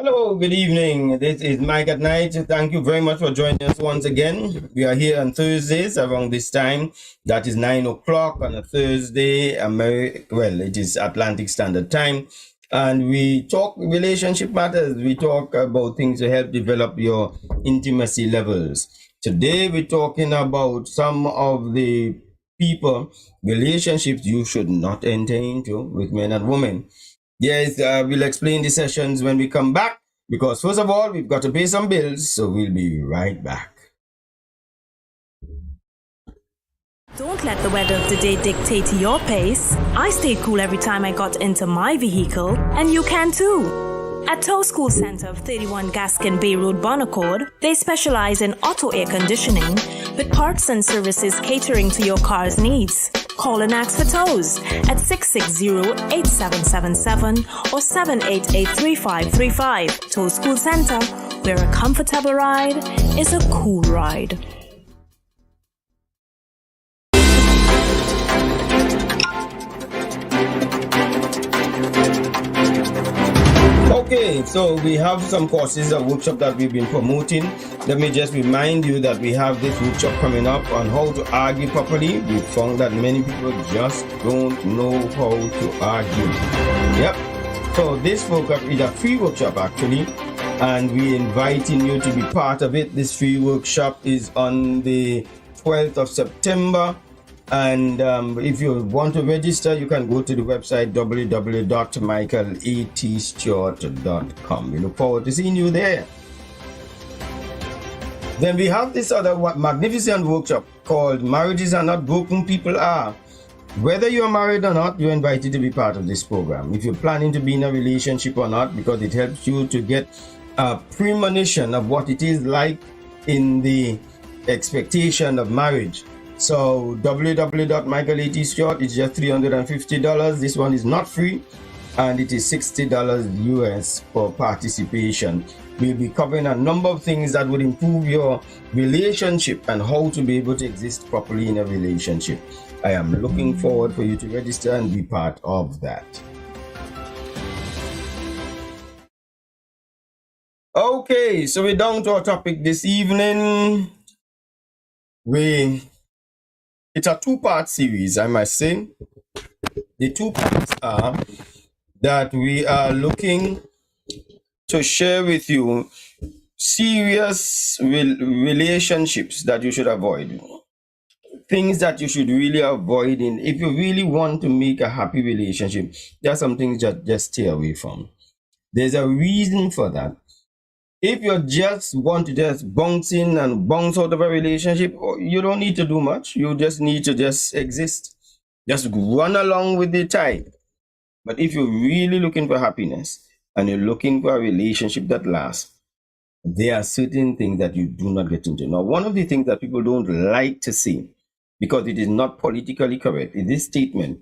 Hello, good evening. This is Mike at Night. Thank you very much for joining us once again. We are here on Thursdays around this time. That is 9 o'clock on a Thursday. It is Atlantic Standard Time. And we talk relationship matters. We talk about things to help develop your intimacy levels. Today, we're talking about some of the relationships you should not enter into with men and women. Yes, we'll explain the sessions when we come back, because first of all, we've got to pay some bills, so we'll be right back. Don't let the weather of the day dictate your pace. I stayed cool every time I got into my vehicle, and you can too. At Tow School Center of 31 Gaskin Bay Road, Bonaccord, they specialize in auto air conditioning with parts and services catering to your car's needs. Call and ask for tows at 660-8777 or 788-3535. Tow School Center, where a comfortable ride is a cool ride. Okay, so we have some courses, a workshop that we've been promoting. Let me just remind you that we have this workshop coming up on how to argue properly. We found that many people just don't know how to argue. Yep. So this workshop is a free workshop actually, and we're inviting you to be part of it. This free workshop is on the 12th of September. And if you want to register, you can go to the website www.michaelatstewart.com. We look forward to seeing you there. Then we have this other magnificent workshop called Marriages Are Not Broken, People Are. Whether you're married or not, you're invited to be part of this program. If you're planning to be in a relationship or not, because it helps you to get a premonition of what it is like in the expectation of marriage. So www.michaelatstewart is just $350. This one is not free, and it is $60 US for participation. We'll be covering a number of things that would improve your relationship and how to be able to exist properly in a relationship. I am looking forward for you to register and be part of that. Okay, so we're down to our topic this evening. It's a two-part series, I must say. The two parts are that we are looking to share with you serious relationships that you should avoid. Things that you should really avoid if you really want to make a happy relationship. There are some things that just stay away from. There's a reason for that. If you just want to just bounce in and bounce out of a relationship, you don't need to do much. You just need to just exist. Just run along with the tide. But if you're really looking for happiness and you're looking for a relationship that lasts, there are certain things that you do not get into. Now, one of the things that people don't like to say, because it is not politically correct, is this statement: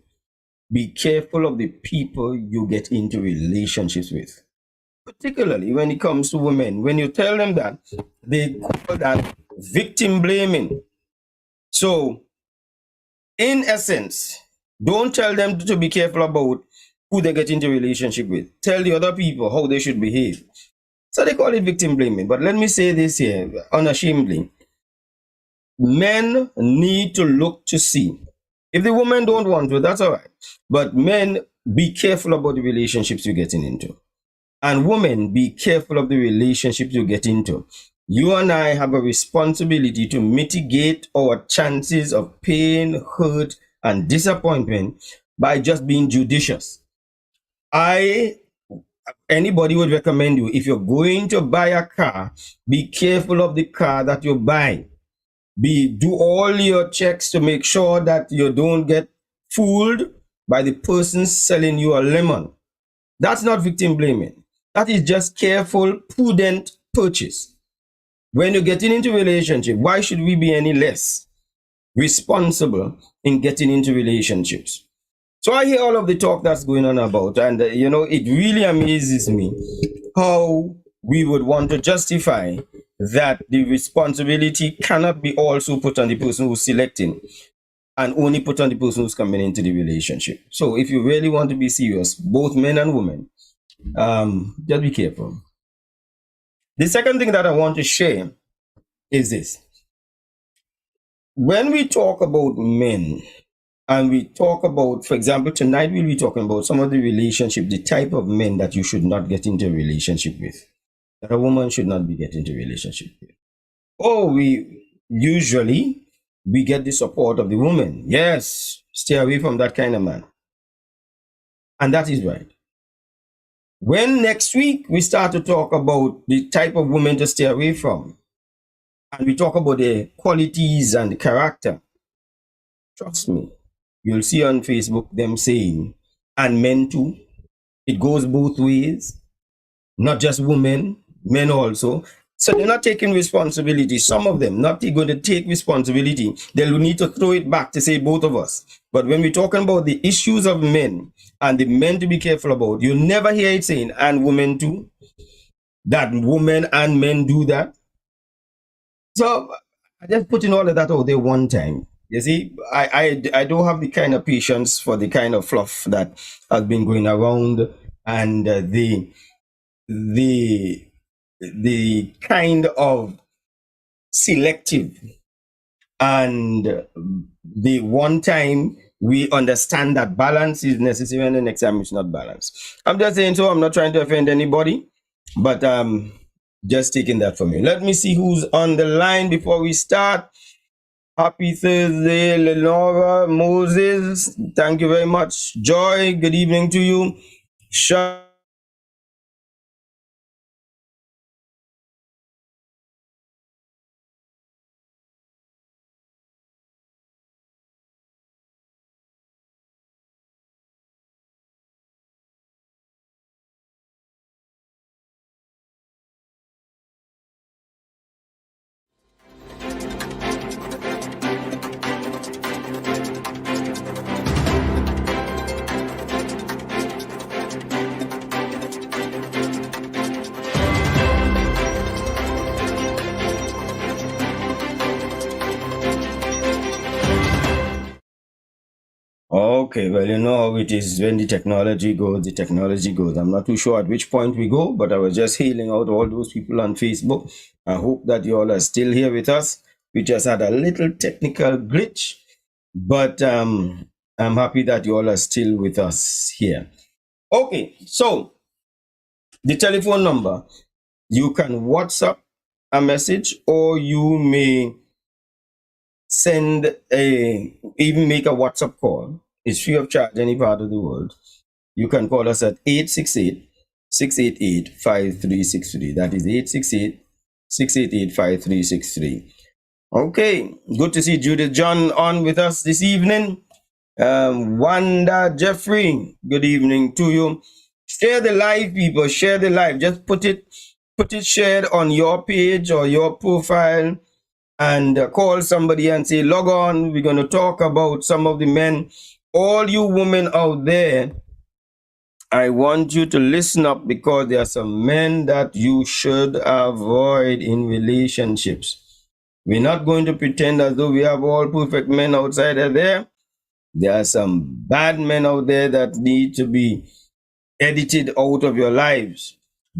be careful of the people you get into relationships with. Particularly when it comes to women, when you tell them that, they call that victim blaming. So, in essence, don't tell them to be careful about who they get into a relationship with. Tell the other people how they should behave. So they call it victim blaming. But let me say this here, unashamedly. Men need to look to see. If the woman don't want to, that's all right. But men, be careful about the relationships you're getting into. And women, be careful of the relationships you get into. You and I have a responsibility to mitigate our chances of pain, hurt, and disappointment by just being judicious. Anybody would recommend you, if you're going to buy a car, be careful of the car that you buy. Do all your checks to make sure that you don't get fooled by the person selling you a lemon. That's not victim blaming. That is just careful, prudent purchase. When you're getting into a relationship, why should we be any less responsible in getting into relationships? So I hear all of the talk that's going on about, and it really amazes me how we would want to justify that the responsibility cannot be also put on the person who's selecting and only put on the person who's coming into the relationship. So if you really want to be serious, both men and women, just be careful. The second thing that I want to share is this. When we talk about men, and we talk about, for example, tonight we'll be talking about some of the relationship, the type of men that you should not get into a relationship with, that a woman should not be getting into a relationship with. Oh, we get the support of the woman. Yes, stay away from that kind of man. And that is right. When next week we start to talk about the type of woman to stay away from, and we talk about the qualities and the character, trust me, you'll see on Facebook them saying, and men too. It goes both ways, not just women, men also. So they're not taking responsibility. Some of them not going to take responsibility. They'll need to throw it back to say both of us. But when we're talking about the issues of men and the men to be careful about, you never hear it saying, and women too, that women and men do that. So I just putting all of that out there one time. You see, I don't have the kind of patience for the kind of fluff that has been going around, and the kind of selective, and the one time we understand that balance is necessary and the next time it's not balanced. I'm just saying, so I'm not trying to offend anybody, but just taking that from you. Let me see who's on the line before we start. Happy Thursday, Lenora, Moses. Thank you very much. Joy, good evening to you. Okay, well, you know how it is when the technology goes, the technology goes. I'm not too sure at which point we go, but I was just hailing out all those people on Facebook. I hope that you all are still here with us. We just had a little technical glitch, but I'm happy that you all are still with us here. Okay, so the telephone number, you can WhatsApp a message, or you may even make a WhatsApp call. It's free of charge any part of the world. You can call us at 868-688-5363. That is 868-688-5363. Okay, good to see Judith John on with us this evening. Wanda Jeffrey, good evening to you. Share the live, people. Share the live. Just put it shared on your page or your profile, and call somebody and say, log on. We're going to talk about some of the men. All you women out there, I want you to listen up, because there are some men that you should avoid in relationships. We're not going to pretend as though we have all perfect men outside of there. There are some bad men out there that need to be edited out of your lives,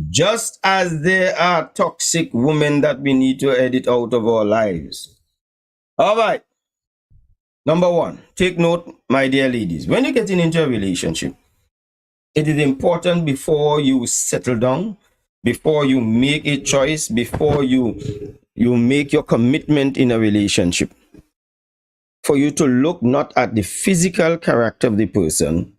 just as there are toxic women that we need to edit out of our lives. All right. Number one, take note, my dear ladies. When you're getting into a relationship, it is important, before you settle down, before you make a choice, before you make your commitment in a relationship, for you to look not at the physical character of the person,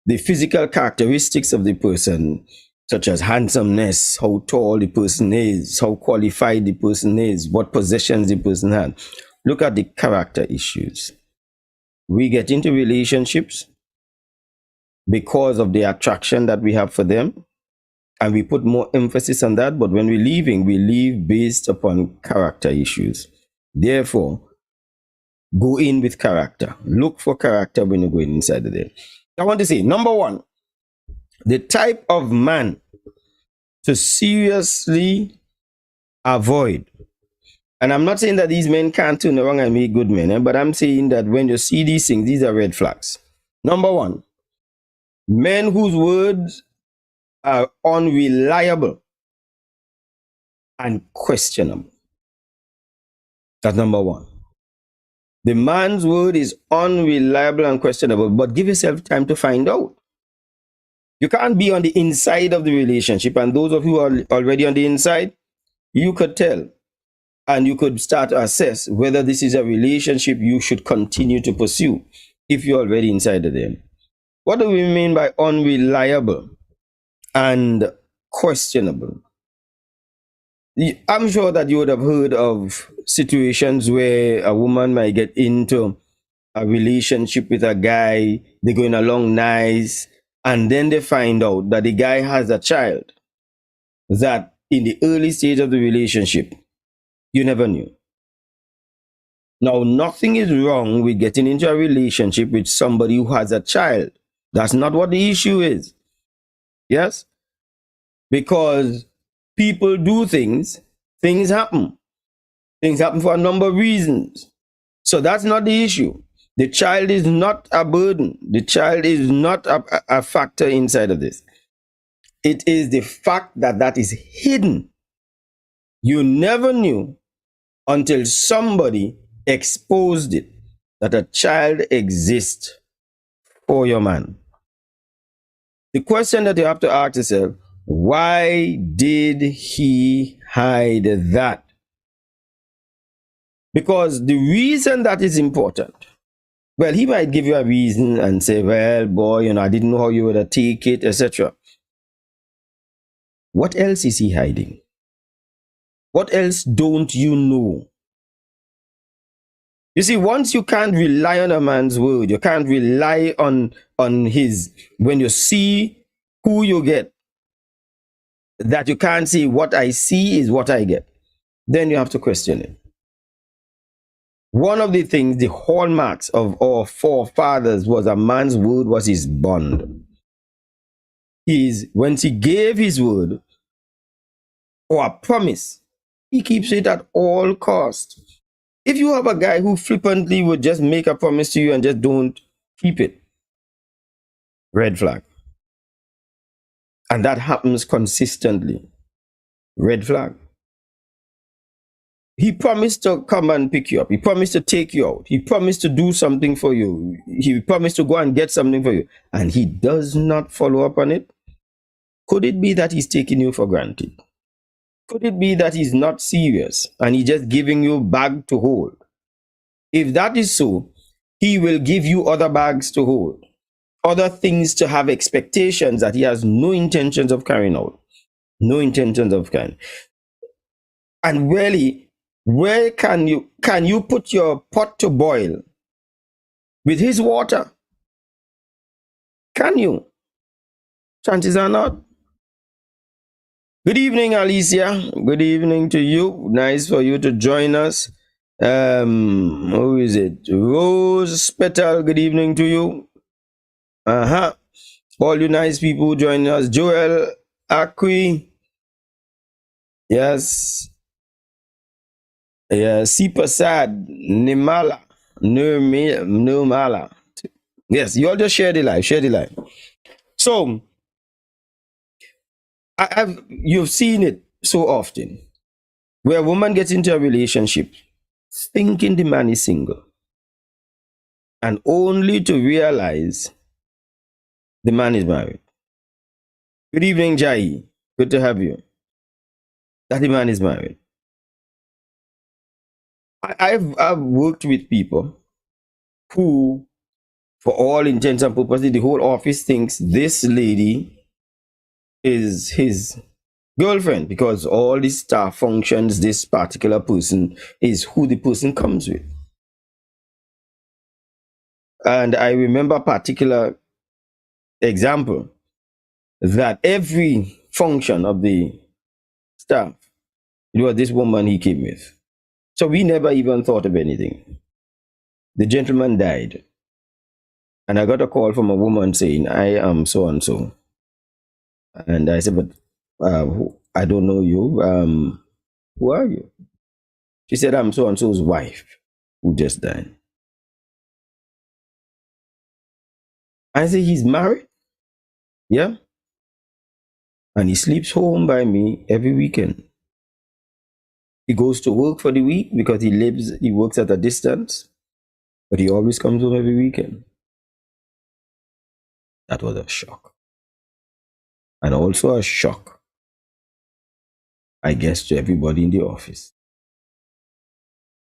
the physical characteristics of the person, such as handsomeness, how tall the person is, how qualified the person is, what possessions the person has. Look at the character issues. We get into relationships because of the attraction that we have for them, and we put more emphasis on that. But when we're leaving, we leave based upon character issues. Therefore, go in with character. Look for character when you're going inside of there. I want to say, number one, the type of man to seriously avoid. And I'm not saying that these men can't turn around and make good men, but I'm saying that when you see these things, these are red flags. Number one, men whose words are unreliable. and questionable. That's number one. The man's word is unreliable and questionable, but give yourself time to find out. You can't be on the inside of the relationship, and those of you who are already on the inside, you could tell and you could start to assess whether this is a relationship you should continue to pursue if you're already inside of them. What do we mean by unreliable and questionable? I'm sure that you would have heard of situations where a woman might get into a relationship with a guy, they're going along nice, and then they find out that the guy has a child that in the early stage of the relationship, you never knew. Now, nothing is wrong with getting into a relationship with somebody who has a child. That's not what the issue is. Yes? Because people do things, things happen. Things happen for a number of reasons. So that's not the issue. The child is not a burden. The child is not a factor inside of this. It is the fact that that is hidden. You never knew until somebody exposed it, that a child exists for your man. The question that you have to ask yourself, why did he hide that? Because the reason that is important, well, he might give you a reason and say, well, boy, I didn't know how you would take it, etc. What else is he hiding? What else don't you know? You see, once you can't rely on a man's word, you can't rely on his, when you see who you get, that you can't say what I see is what I get, then you have to question it. One of the things, the hallmarks of our forefathers was a man's word was his bond. Once he gave his word or a promise, he keeps it at all costs. If you have a guy who flippantly would just make a promise to you and just don't keep it, red flag. And that happens consistently. Red flag. He promised to come and pick you up. He promised to take you out. He promised to do something for you. He promised to go and get something for you. And he does not follow up on it. Could it be that he's taking you for granted? Could it be that he's not serious and he's just giving you a bag to hold? If that is so, he will give you other bags to hold, other things to have expectations that he has no intentions of carrying out. No intentions of carrying. And really, where can you put your pot to boil with his water? Can you? Chances are not. Good evening, Alicia. Good evening to you. Nice for you to join us. Who is it? Rose Petal, good evening to you. All you nice people joining us. Joel Akwi. Yes. Sipasad Nimala. Nirmala. Yes, you all just share the live. Share the live. So you've seen it so often where a woman gets into a relationship thinking the man is single and only to realize the man is married. Good evening, Jai. Good to have you. That the man is married. I've worked with people who, for all intents and purposes, the whole office thinks this lady is his girlfriend because all the staff functions, this particular person is who the person comes with. And I remember a particular example that every function of the staff, it was this woman he came with. So we never even thought of anything. The gentleman died. And I got a call from a woman saying, I am so and so. And I said, but I don't know you. Who are you? She said, I'm so and so's wife who just died. I said, he's married? Yeah. And he sleeps home by me every weekend. He goes to work for the week because he works at a distance, but he always comes home every weekend. That was a shock. And also a shock, I guess, to everybody in the office.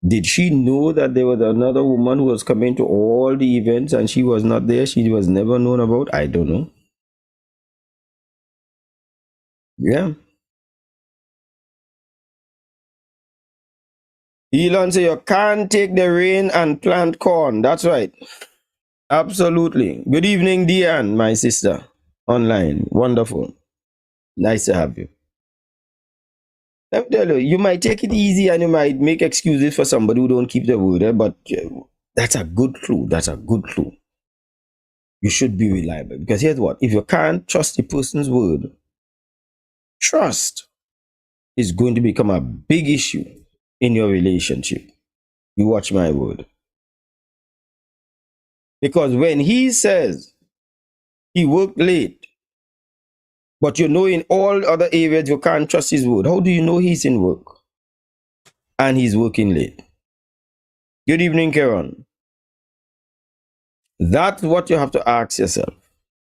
Did she know that there was another woman who was coming to all the events and she was not there? She was never known about? I don't know. Yeah. Elon say you can't take the rain and plant corn. That's right. Absolutely. Good evening, Deanne, my sister. Online. Wonderful. Nice to have you. Let me tell you, you might take it easy and you might make excuses for somebody who don't keep the word, but that's a good clue. That's a good clue. You should be reliable. Because here's what, if you can't trust the person's word, trust is going to become a big issue in your relationship. You watch my word. Because when he says he worked late, but you know in all other areas you can't trust his word, how do you know he's in work and he's working late? Good evening, Karen. That's what you have to ask yourself.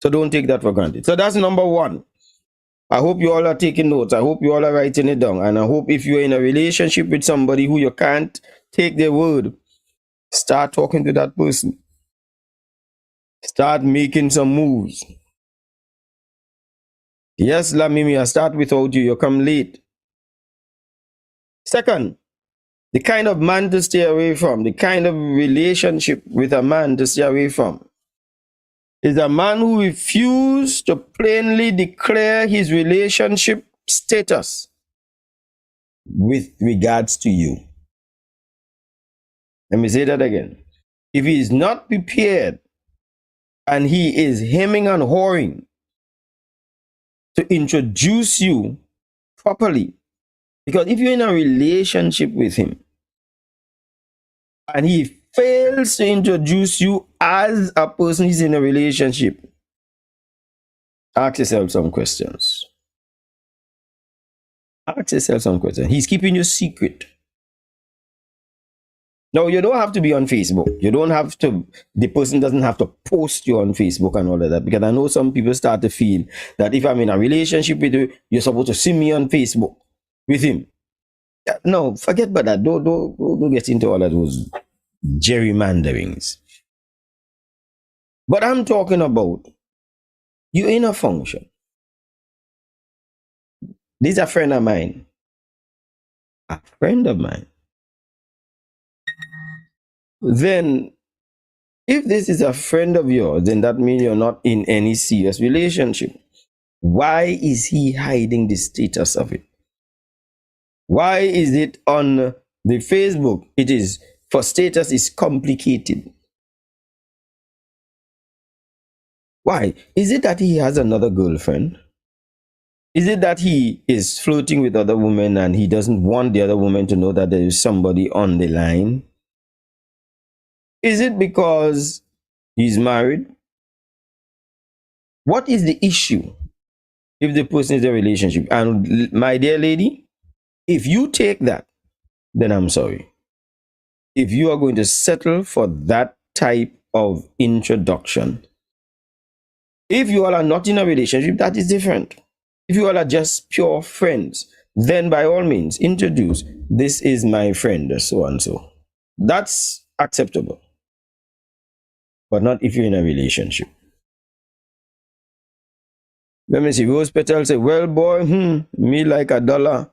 So don't take that for granted. So that's number one. I hope you all are taking notes. I hope you all are writing it down. And I hope if you're in a relationship with somebody who you can't take their word, start talking to that person. Start making some moves. Yes, Lamimi, I start without you. You come late. Second, the kind of man to stay away from, the kind of relationship with a man to stay away from, is a man who refuses to plainly declare his relationship status with regards to you. Let me say that again. If he is not prepared and he is hemming and hawing to introduce you properly, because if you're in a relationship with him and he fails to introduce you as a person he's in a relationship, ask yourself some questions. Ask yourself some questions. He's keeping you secret. No, you don't have to be on Facebook. You don't have to, the person doesn't have to post you on Facebook and all of that. Because I know some people start to feel that if I'm in a relationship with you, you're supposed to see me on Facebook with him. No, forget about that. Don't get into all of those gerrymanderings. But I'm talking about you in a function. This is a friend of mine. A friend of mine. Then if this is a friend of yours, then that means you're not in any serious relationship. Why is he hiding the status of it? Why is it on the Facebook? It is for status is complicated. Why? Is it that he has another girlfriend? Is it that he is flirting with other women and he doesn't want the other woman to know that there is somebody on the line? Is it because he's married? What is the issue if the person is in a relationship? And my dear lady, if you take that, then I'm sorry. If you are going to settle for that type of introduction, if you all are not in a relationship, that is different. If you all are just pure friends, then by all means, introduce, this is my friend, so and so. That's acceptable. But not if you're in a relationship. Let me see. Rose Petal say, well, boy, me like $1.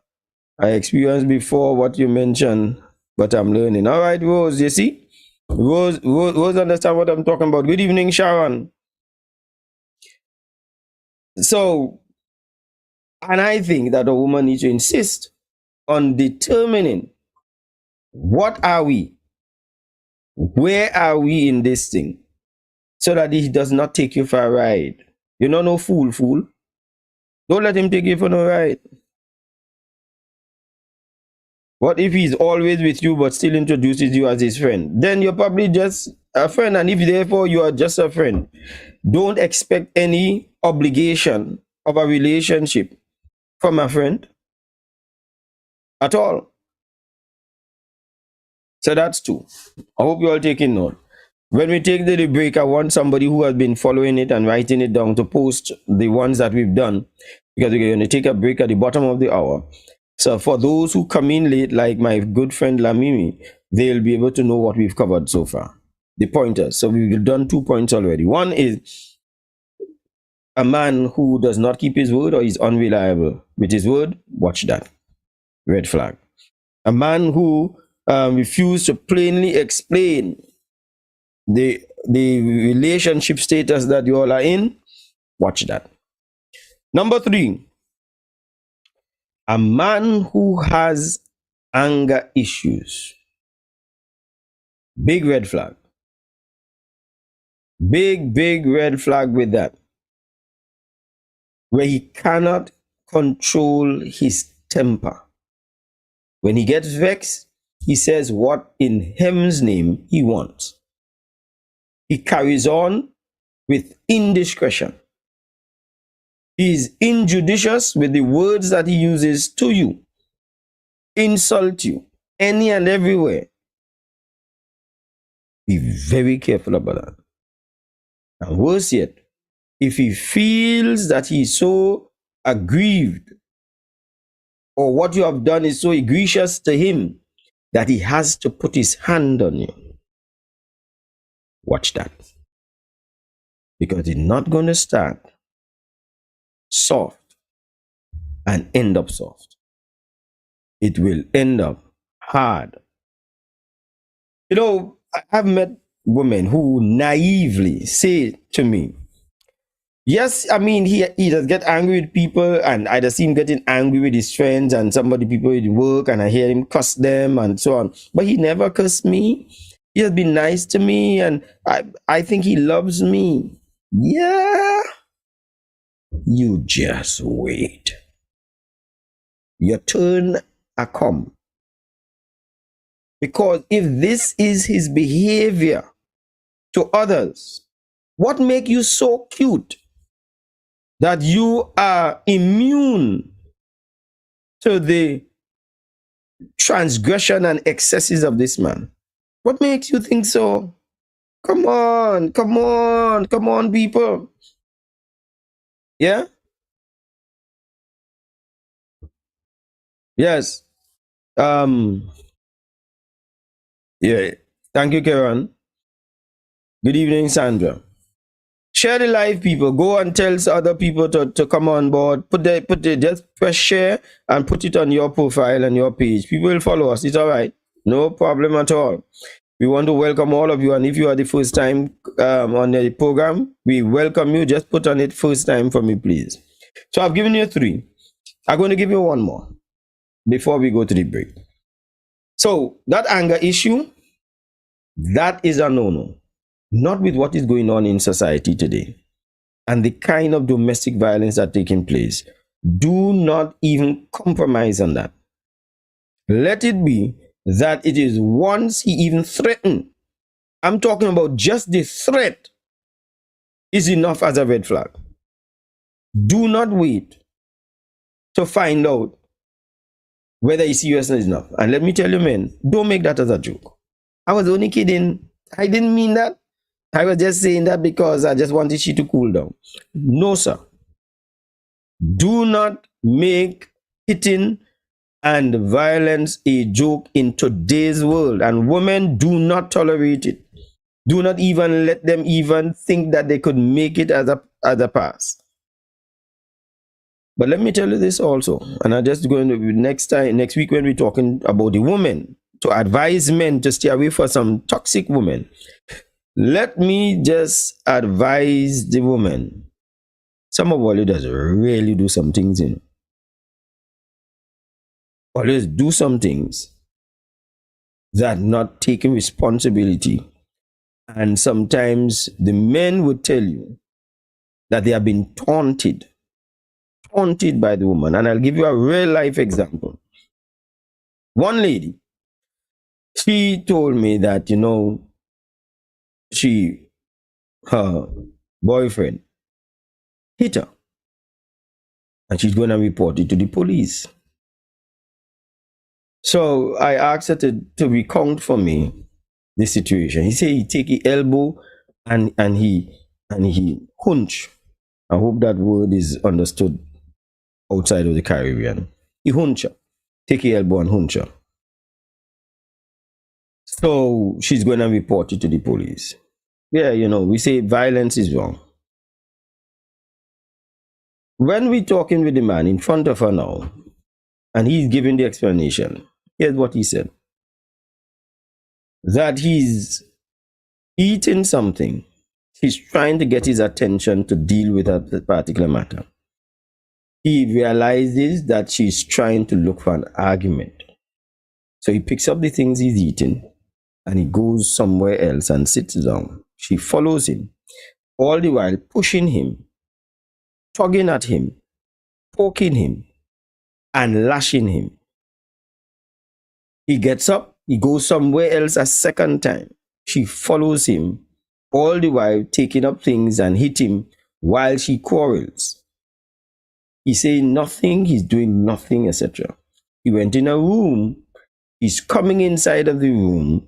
I experienced before what you mentioned, but I'm learning. All right, Rose, you see? Rose understand what I'm talking about. Good evening, Sharon. So, and I think that a woman needs to insist on determining what are we? Where are we in this thing? So that he does not take you for a ride. You're not no fool. Don't let him take you for no ride. What if he's always with you but still introduces you as his friend? Then you're probably just a friend, and if therefore you are just a friend, don't expect any obligation of a relationship from a friend at all. So that's two. I hope you all taking note. When we take the break, I want somebody who has been following it and writing it down to post the ones that we've done, because we're going to take a break at the bottom of the hour. So for those who come in late, like my good friend Lamimi, they'll be able to know what we've covered so far. The pointers. So we've done 2 points already. One is a man who does not keep his word or is unreliable with his word. Watch that. Red flag. A man who refused to plainly explain the relationship status that you all are in. Watch that. Number 3, a man who has anger issues. Big red flag. Big red flag with that. Where he cannot control his temper. When he gets vexed, he says what in heaven's name he wants. He carries on with indiscretion. He is injudicious with the words that he uses to you, insult you, any and everywhere. Be very careful about that. And worse yet, if he feels that he's so aggrieved, or what you have done is so egregious to him that he has to put his hand on you, watch that. Because it's not going to start soft and end up soft. It will end up hard. You know, I've met women who naively say to me, yes, I mean, he does get angry with people, and I just see him getting angry with his friends and people at work, and I hear him cuss them and so on. But he never cussed me. He has been nice to me, and I think he loves me. Yeah. You just wait. Your turn a come. Because if this is his behavior to others, what make you so cute that you are immune to the transgression and excesses of this man? What makes you think so? Come on, people. Yeah? Yes. Yeah. Thank you, Karen. Good evening, Sandra. Share the live, people. Go and tell other people to come on board. Just press share and put it on your profile and your page. People will follow us. It's all right. No problem at all. We want to welcome all of you. And if you are the first time on the program, we welcome you. Just put on it first time for me, please. So I've given you 3. I'm going to give you 1 more before we go to the break. So that anger issue, that is a no-no. Not with what is going on in society today and the kind of domestic violence that's taking place. Do not even compromise on that. Let it be that it is once he even threatened. I'm talking about just the threat is enough as a red flag. Do not wait to find out whether he's serious enough. And let me tell you, men, don't make that as a joke. I was only kidding. I didn't mean that. I was just saying that because I just wanted you to cool down. No, sir. Do not make hitting and violence a joke in today's world. And women do not tolerate it. Do not even let them even think that they could make it as a pass. But let me tell you this also, and I'm just going to next week when we're talking about the women, to advise men to stay away from some toxic women. Let me just advise the woman. Some of all does really do some things, you know. Always do some things that not taking responsibility. And sometimes the men would tell you that they have been taunted by the woman. And I'll give you a real life example. One lady, she told me that, you know, her boyfriend hit her. And she's going to report it to the police. So I asked her to recount for me the situation. He said he take his elbow and he hunch. I hope that word is understood outside of the Caribbean. He hunch her. Take his elbow and hunch her. So she's going to report it to the police. Yeah, we say violence is wrong. When we're talking with the man in front of her now, and he's giving the explanation, here's what he said. That he's eating something. He's trying to get his attention to deal with a particular matter. He realizes that she's trying to look for an argument. So he picks up the things he's eating and he goes somewhere else and sits down. She follows him, all the while pushing him, tugging at him, poking him, and lashing him. He gets up, he goes somewhere else a second time. She follows him, all the while taking up things and hit him while she quarrels. He's saying nothing, he's doing nothing, etc. He went in a room, he's coming inside of the room,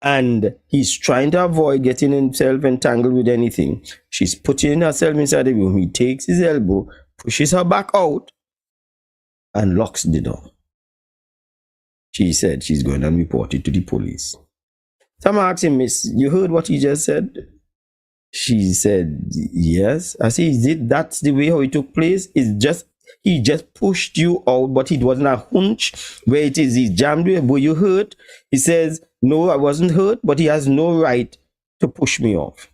and he's trying to avoid getting himself entangled with anything. She's putting herself inside the room. He takes his elbow, pushes her back out, and locks the door. She said she's going to report it to the police. Some asked him, Miss, you heard what he just said? She said, yes. I said, that's the way how it took place? He just pushed you out, but it wasn't a hunch where it is he jammed you. Were you hurt? He says, no, I wasn't hurt, but he has no right to push me off.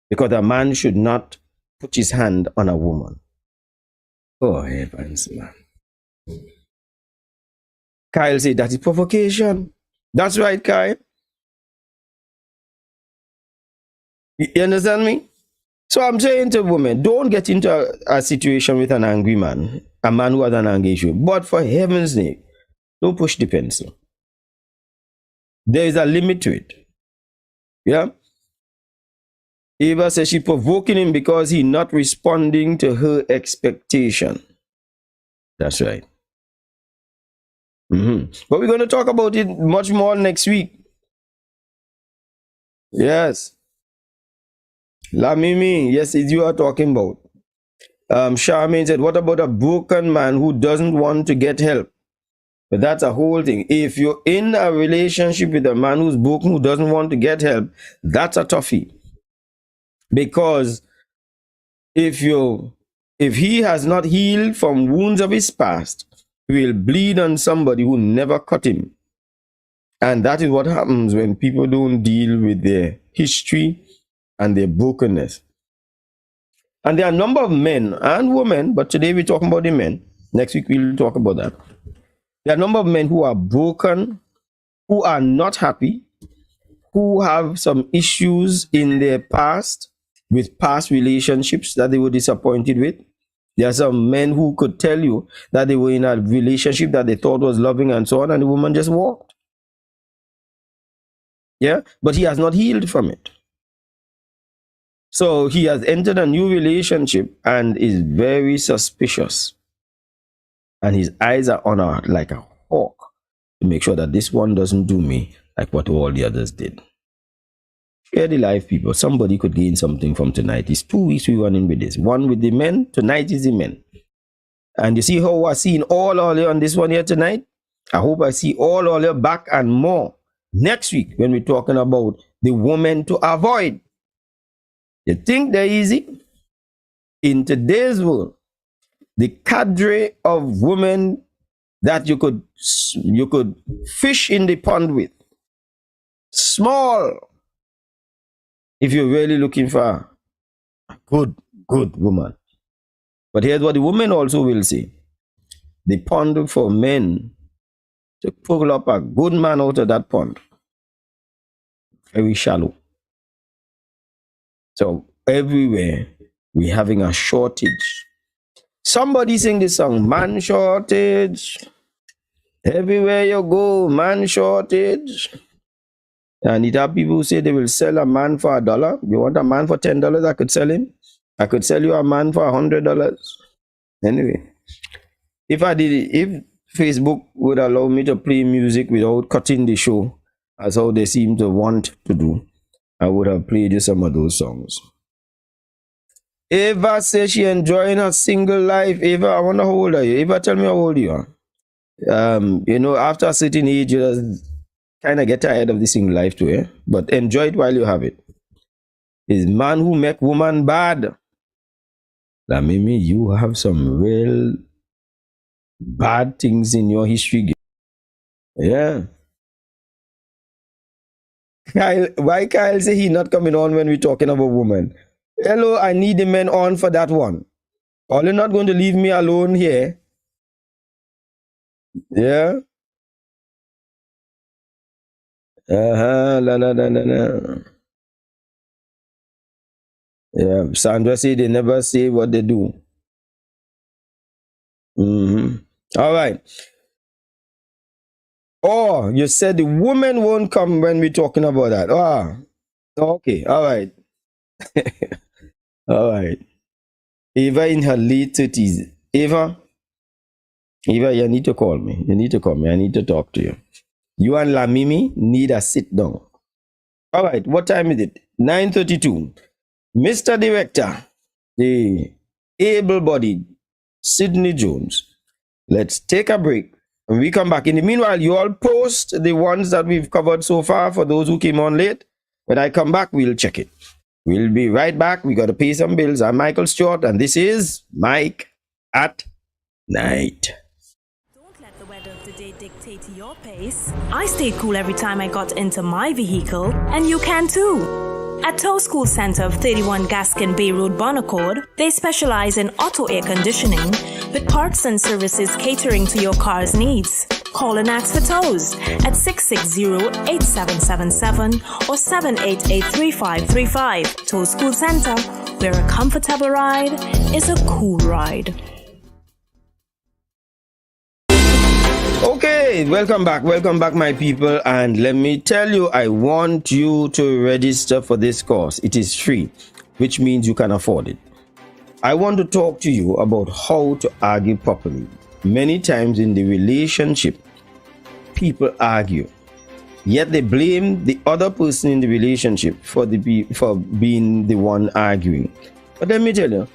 Because a man should not put his hand on a woman. Oh, heavens, man. Kyle said, that is provocation. That's right, Kyle. You understand me? So I'm saying to women, don't get into a situation with an angry man, a man who has an anger issue. But for heaven's sake, don't push the pencil. There is a limit to it. Yeah? Eva says she's provoking him because he's not responding to her expectation. That's right. But we're going to talk about it much more next week. Yes. La Mimi, yes, it's you are talking about. Charmaine said, what about a broken man who doesn't want to get help? But that's a whole thing. If you're in a relationship with a man who's broken, who doesn't want to get help, that's a toughie. Because if he has not healed from wounds of his past, he will bleed on somebody who never cut him. And that is what happens when people don't deal with their history and their brokenness. And there are a number of men and women, but today we're talking about the men. Next week we'll talk about that. There are a number of men who are broken, who are not happy, who have some issues in their past with past relationships that they were disappointed with. There are some men who could tell you that they were in a relationship that they thought was loving and so on, and the woman just walked. Yeah, but he has not healed from it. So he has entered a new relationship and is very suspicious. And his eyes are on her like a hawk to make sure that this one doesn't do me like what all the others did. Share the life, people. Somebody could gain something from tonight. It's 2 weeks we running with this. One with the men, tonight is the men. And you see how I seen all you on this one here tonight? I hope I see all you back and more next week when we're talking about the woman to avoid. You think they're easy? In today's world, the cadre of women that you could fish in the pond with, small, if you're really looking for a good woman. But here's what the woman also will say. The pond for men to pull up a good man out of that pond, very shallow. So everywhere we're having a shortage. Somebody sing this song, man shortage. Everywhere you go, man shortage. And it have people who say they will sell a man for $1. You want a man for $10? I could sell him. I could sell you a man for $100. Anyway, if Facebook would allow me to play music without cutting the show, as how they seem to want to do, I would have played you some of those songs. Ava says she enjoying her single life. Ava, I wonder how old are you? Ava, tell me how old you are. After a certain age, you just kind of get tired of the single life too, eh? But enjoy it while you have it. Is man who make woman bad. Now, Mimi, you have some real bad things in your history. Yeah. Kyle, why Kyle say he not coming on when we're talking about women? Hello, I need the men on for that one. Or you're not going to leave me alone here. Yeah. La la la la la. Yeah. Sandra say they never say what they do. All right. Oh, you said the woman won't come when we're talking about that. Ah, okay. All right. All right. Eva in her late 30s. Eva, you need to call me. You need to call me. I need to talk to you. You and La Mimi need a sit down. All right. What time is it? 9:32. Mr. Director, the able-bodied Sydney Jones. Let's take a break. When we come back, in the meanwhile, you all post the ones that we've covered so far for those who came on late. When I come back, we'll check it. We'll be right back. We got to pay some bills. I'm Michael Stewart, and this is Mike at Night. Don't let the weather of the day dictate your pace. I stayed cool every time I got into my vehicle, and you can too. At Tow School Center of 31 Gaskin Bay Road, Bonaccord, they specialize in auto air conditioning with parts and services catering to your car's needs. Call and ask for tows at 660-8777 or 788-3535. Tow School Center, where a comfortable ride is a cool ride. Okay, welcome back, my people. And let me tell you, I want you to register for this course. It is free, which means you can afford it. I want to talk to you about how to argue properly. Many times in the relationship, people argue, yet they blame the other person in the relationship for being the one arguing. But let me tell you,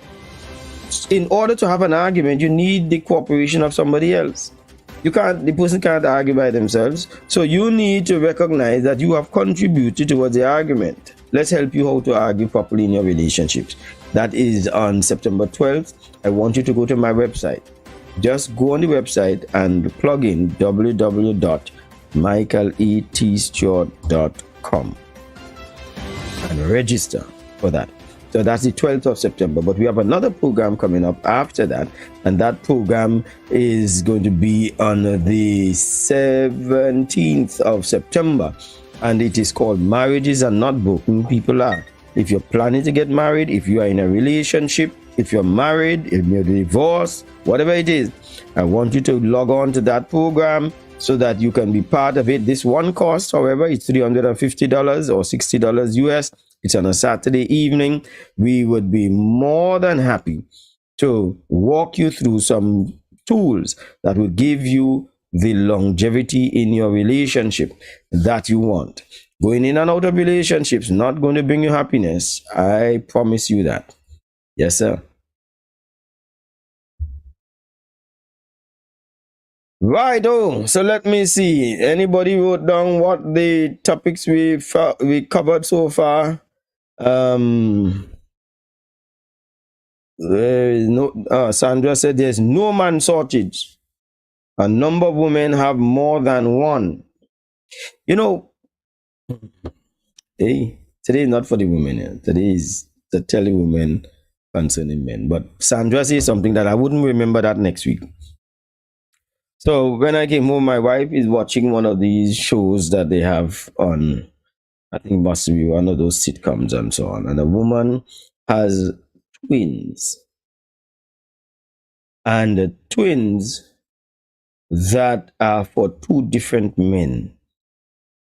in order to have an argument, you need the cooperation of somebody else. The person can't argue by themselves. So you need to recognize that you have contributed towards the argument. Let's help you how to argue properly in your relationships. That is on September 12th. I want you to go to my website. Just go on the website and plug in www.michaeletstewart.com and register for that. So that's the 12th of September. But we have another program coming up after that. And that program is going to be on the 17th of September. And it is called Marriages Are Not Broken, People Are. If you're planning to get married, if you are in a relationship, if you're married, if you're divorced, whatever it is, I want you to log on to that program so that you can be part of it. This one cost, however, it's $350 or $60 US. It's on a Saturday evening. We would be more than happy to walk you through some tools that will give you the longevity in your relationship that you want. Going in and out of relationships not going to bring you happiness. I promise you that. Yes, sir. Right. Oh, so let me see. Anybody wrote down what the topics we covered so far? There is no. Sandra said there's no man shortage. A number of women have more than one. You know, hey, today is not for the women. Today is to tell the women concerning men. But Sandra says something that I wouldn't remember that next week. So when I came home, my wife is watching one of these shows that they have on, I think must be one of those sitcoms and so on. And a woman has twins. And the twins that are for two different men.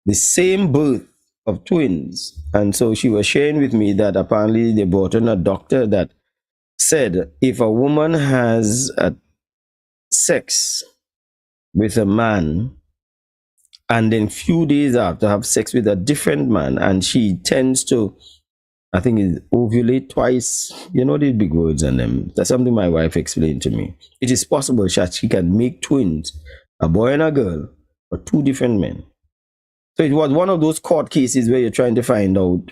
The same birth of twins. And so she was sharing with me that apparently they brought in a doctor that said if a woman has a sex with a man and then few days after have sex with a different man, and she tends to, I think, it ovulate twice. You know these big words and them. That's something my wife explained to me. It is possible that she can make twins, a boy and a girl, or two different men. So it was one of those court cases where you're trying to find out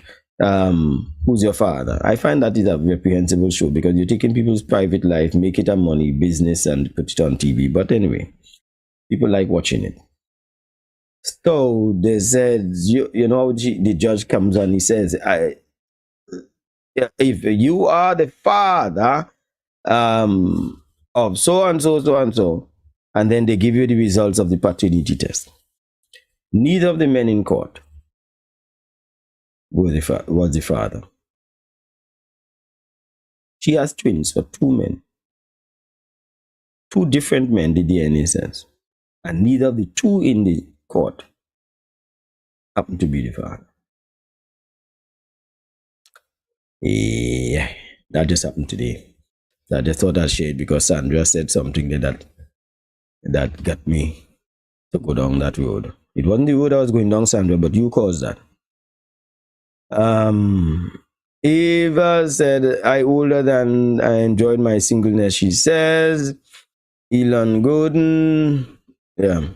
who's your father. I find that is a reprehensible show because you're taking people's private life, make it a money business, and put it on TV. But anyway, people like watching it. So they said, you know, the judge comes on, he says, if you are the father of so and so, so and so, and then they give you the results of the paternity test. Neither of the men in court was the father. She has twins for two men. Two different men, the DNA says. And neither of the two in the court happen to be the father. Yeah, that just happened today. I just thought I'd share it because Sandra said something that got me to go down that road. It wasn't the road I was going down, Sandra, but you caused that. Eva said, I older than I enjoyed my singleness, she says. Elon Gordon, yeah.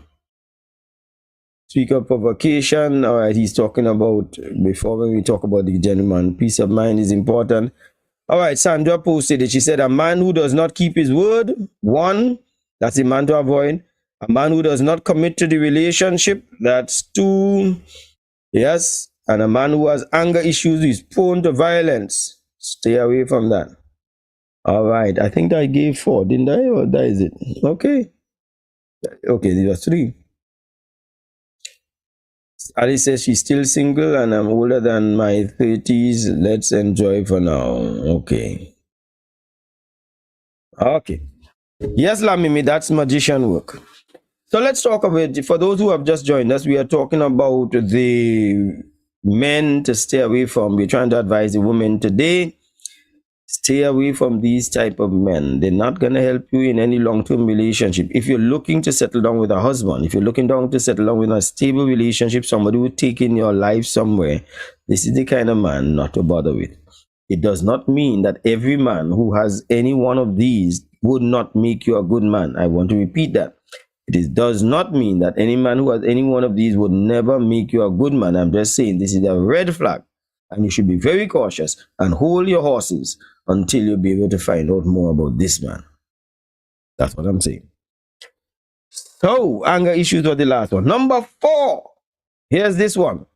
Speak of provocation. All right, he's talking about, before when we talk about the gentleman, peace of mind is important. All right, Sandra posted it. She said, a man who does not keep his word, one, that's the man to avoid. A man who does not commit to the relationship, that's two. Yes, and a man who has anger issues is prone to violence. Stay away from that. All right, I think I gave 4, didn't I? Or that is it? Okay. Okay, these are 3. Alice says she's still single and I'm older than my 30s. Let's enjoy for now. Okay. Okay. Yes, Lamimi, that's magician work. So let's talk about, for those who have just joined us, we are talking about the men to stay away from. We're trying to advise the women today. Stay away from these type of men. They're not going to help you in any long-term relationship. If you're looking to settle down with a husband, if you're looking down to settle down with a stable relationship, somebody who take in your life somewhere, this is the kind of man not to bother with. It does not mean that every man who has any one of these would not make you a good man. I want to repeat that. Does not mean that any man who has any one of these would never make you a good man. I'm just saying this is a red flag. And you should be very cautious and hold your horses until you'll be able to find out more about this man. That's what I'm saying. So, anger issues were the last one. Number 4. Here's this one.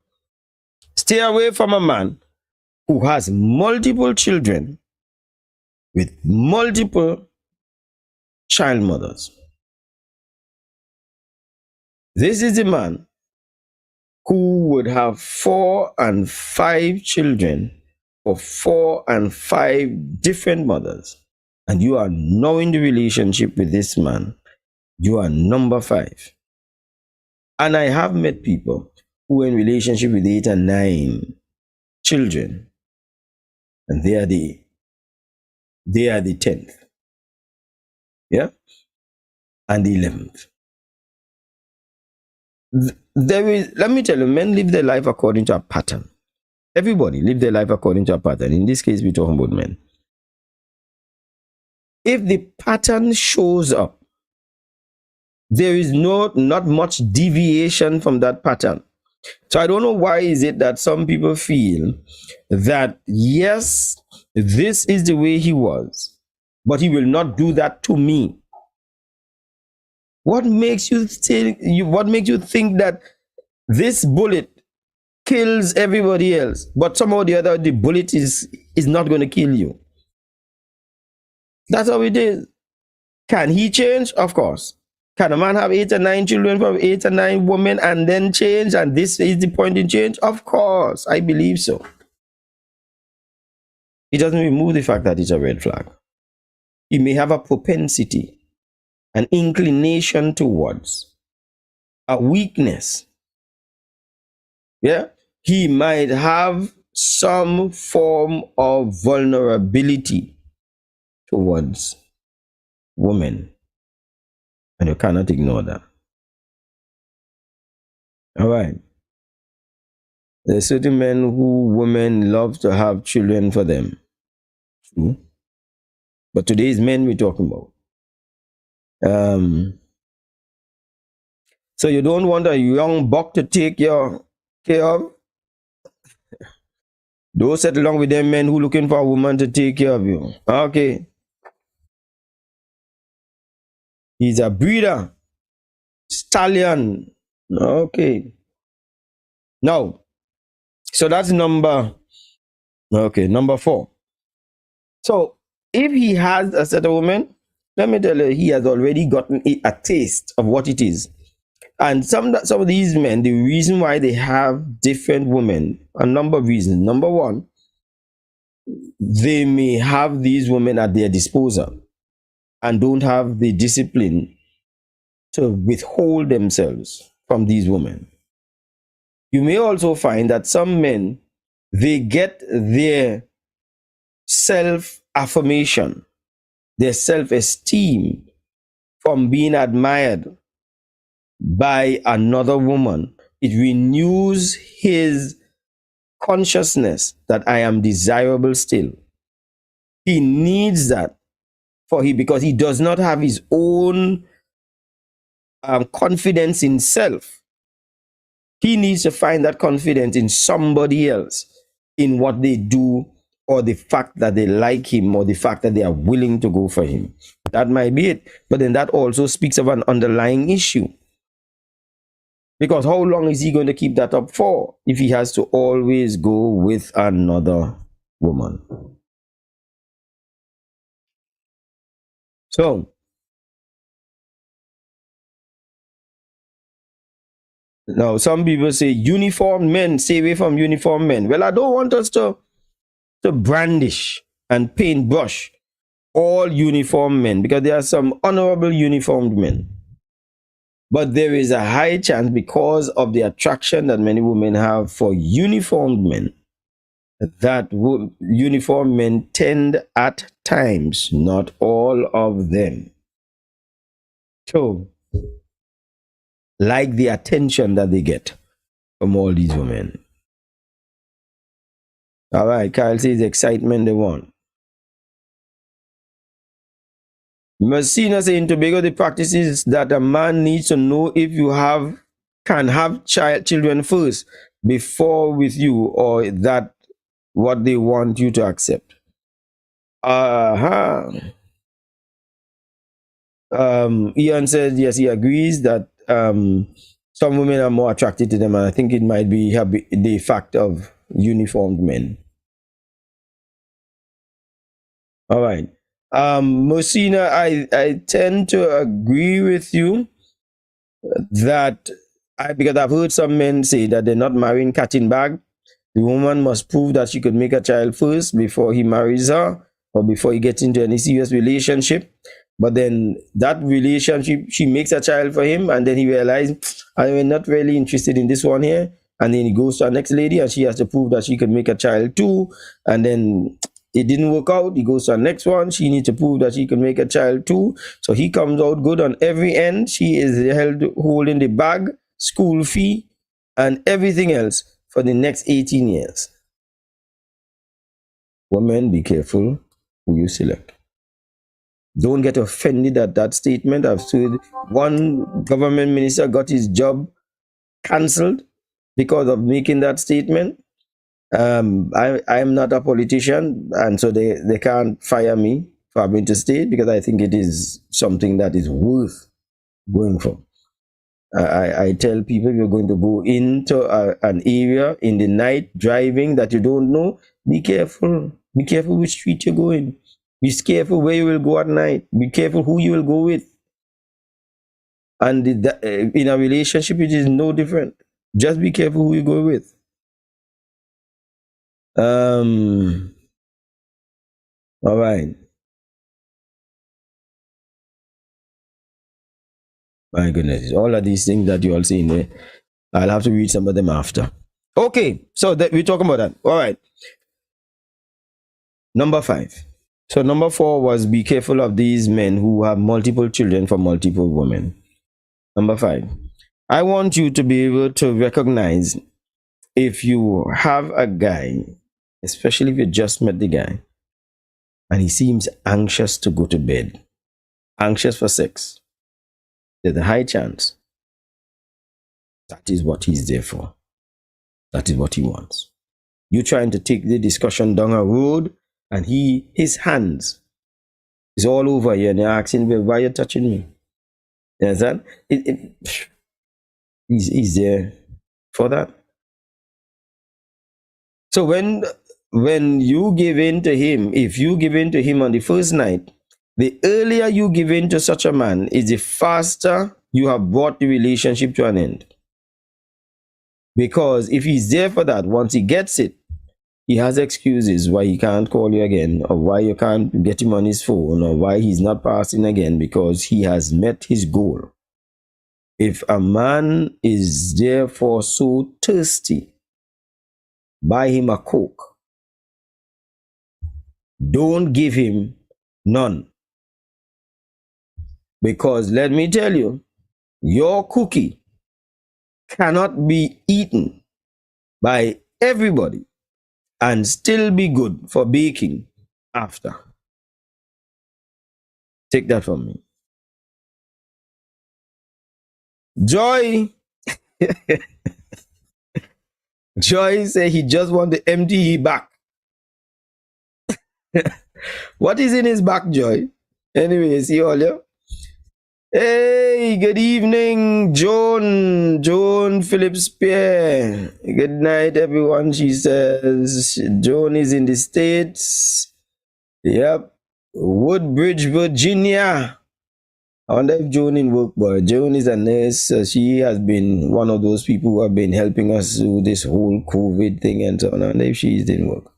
Stay away from a man who has multiple children with multiple child mothers. This is the man who would have 4 and 5 children for 4 and 5 different mothers. And you are now in the relationship with this man. You are number 5. And I have met people who are in relationship with 8 and 9 children. And they are the 10th. Yeah? And the 11th. Let me tell you, men live their life according to a pattern. Everybody live their life according to a pattern. In this case, we're talking about men. If the pattern shows up, there is not much deviation from that pattern. So I don't know why is it that some people feel that, yes, this is the way he was, but he will not do that to me. What makes you think that this bullet kills everybody else, but somehow or the other the bullet is not going to kill you? That's how it is. Can he change? Of course. Can a man have 8 or 9 children from 8 or 9 women and then change? And this is the point in change? Of course. I believe so. It doesn't remove the fact that it's a red flag. He may have a propensity, an inclination towards a weakness. Yeah. He might have some form of vulnerability towards women. And you cannot ignore that. All right. There's certain men who women love to have children for them. True. But today's men we're talking about. So you don't want a young buck to take your care of? Don't settle along with them men who looking for a woman to take care of you. Okay. He's a breeder. Stallion. Okay. Now, so that's number 4. So if he has a set of women, let me tell you, he has already gotten a taste of what it is. And some of these men, the reason why they have different women, a number of reasons. Number one, they may have these women at their disposal and don't have the discipline to withhold themselves from these women. You may also find that some men, they get their self-affirmation, their self-esteem from being admired by another woman. It renews his consciousness that I am desirable still. He needs that because he does not have his own confidence in self. He needs to find that confidence in somebody else, in what they do, or the fact that they like him, or the fact that they are willing to go for him. That might be it. But then that also speaks of an underlying issue. Because how long is he going to keep that up for if he has to always go with another woman? So, now some people say uniformed men, stay away from uniformed men. Well, I don't want us to brandish and paintbrush all uniformed men, because there are some honorable uniformed men. But there is a high chance, because of the attraction that many women have for uniformed men, that uniformed men tend at times, not all of them, to like the attention that they get from all these women. All right, Kyle says excitement they want. Messina say in Tobago, the practice is that a man needs to know if you can have children first before with you, or that what they want you to accept. Ian says yes, he agrees that some women are more attracted to them, and I think it might be the fact of uniformed men. All right. Mosina, I tend to agree with you that because I've heard some men say that they're not marrying cat in bag. The woman must prove that she could make a child first before he marries her, or before he gets into any serious relationship. But then that relationship, she makes a child for him, and then he realizes, I'm not really interested in this one here. And then he goes to our next lady, and she has to prove that she could make a child too. And then it didn't work out. He goes to our next one. She needs to prove that she can make a child too. So he comes out good on every end. She is holding the bag, school fee, and everything else for the next 18 years. Women, be careful who you select. Don't get offended at that statement. I've seen one government minister got his job cancelled because of making that statement. I'm not a politician, and so they can't fire me for having to state, because I think it is something that is worth going for. I tell people, if you're going to go into an area in the night driving that you don't know, be careful. Be careful which street you're going. Be careful where you will go at night. Be careful who you will go with. And in a relationship, it is no different. Just be careful who you go with. All right. My goodness, all of these things that you all see in there, I'll have to read some of them after. Okay, so we're talking about that. All right. Number 5. So number 4 was be careful of these men who have multiple children from multiple women. Number 5. I want you to be able to recognize if you have a guy, especially if you just met the guy, and he seems anxious to go to bed, anxious for sex, there's a high chance that is what he's there for. That is what he wants. You trying to take the discussion down a road, and his hands is all over you, and you're asking, "Well, why are you touching me?" You understand? He's there for that. So when you give in to him, if you give in to him on the first night, the earlier you give in to such a man is the faster you have brought the relationship to an end. Because if he's there for that, once he gets it, he has excuses why he can't call you again, or why you can't get him on his phone, or why he's not passing again, because he has met his goal. If a man is therefore so thirsty, buy him a Coke. Don't give him none. Because let me tell you, your cookie cannot be eaten by everybody and still be good for baking after. Take that from me. Joy. Joy say he just want to empty his back. What is in his back, Joy? Anyway, see you all, yeah? Hey, good evening, Joan Phillips Pierre. Good night, everyone. She says Joan is in the States. Yep. Woodbridge, Virginia. I wonder if Joan in work, boy. Joan is a nurse. She has been one of those people who have been helping us through this whole COVID thing and so on. I wonder if she is in work.